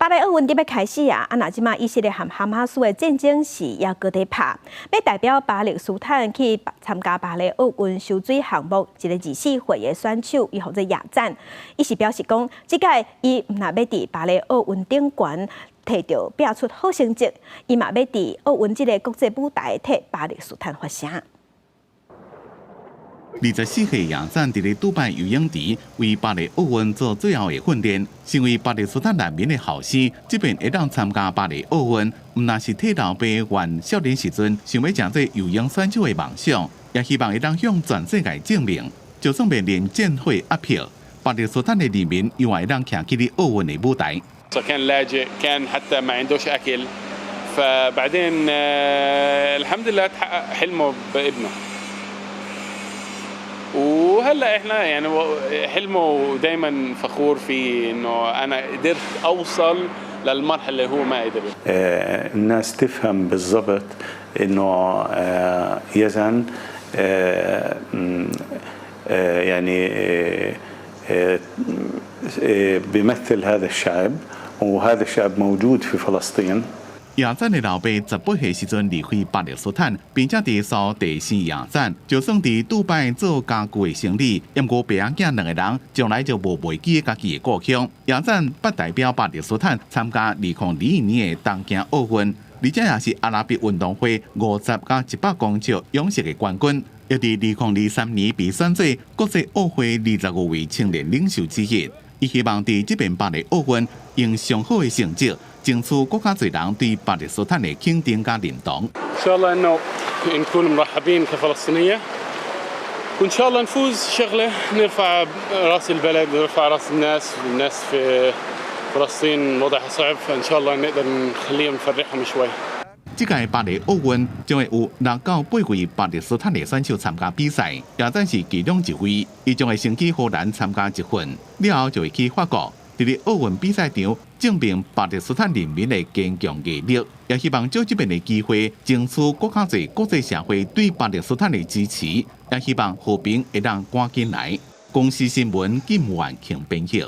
巴黎奥运伫要开始啊！那即马以色列和哈马斯的战争是也搁在拍，要代表巴勒斯坦去参加巴黎奥运游水项目，一个24岁的选手，伊号做亚赞，伊是表示讲，即届伊毋若要伫巴黎奥运顶悬摕到拼出好成绩，伊嘛要伫奥运即个国际舞台替巴勒斯坦发声。 24岁亚赞伫咧杜拜游泳池为巴黎奥运做最后的训练，身为巴勒斯坦难民的后生，即便会当参加巴黎奥运，毋但是替老爸原少年时阵想要成做游泳选手的梦想，也希望会当向全世界证明，就算面临战火压迫，巴勒斯坦的人民又会当徛起咧奥运的舞台。كان لاجئ كان حتى ما عندوش أكل فبعدين الحمد لله تحقق حلمه بابنه. وهلا احنا يعني حلمه دايما فخور فيه انه انا قدرت اوصل للمرحله اللي هو ما قدر. الناس تفهم بالضبط انه يزن يعني بيمثل هذا الشعب وهذا الشعب موجود في فلسطين. 亚赞的老爸18岁时阵离开巴勒斯坦，并且第三第四亚赞，就算伫杜拜做家具的生意，不过爸仔两个人将来就无忘记家己的故乡。亚赞不代表巴勒斯坦参加2022年的东京奥运，而且也是阿拉伯运动会50加100公尺勇士的冠军，又伫2023年被选做国际奥会25位青年领袖之一。伊希望伫这边巴黎奥运用上好的成绩。 争取更加侪人对巴勒斯坦的肯定甲认同。إن شاء الله إنه نكون مرحبين كفلسطينية وإن شاء الله نفوز شغلة نرفع راس البلد نرفع راس الناس في فلسطين وضعها صعب فإن شاء الله نقدر نخليهم نفرحهم شوي. 这届巴黎奥运将会有6到8位巴勒斯坦的选手参加比赛，也算是其中一位。伊将会先去荷兰参加一份，了后就会去法国。 伫咧奥运比赛场证明巴勒斯坦人民的坚强毅力，也希望借这边的机会，争取更加侪国际社会对巴勒斯坦的支持，也希望和平会当赶紧来。公司新闻金源庆编辑。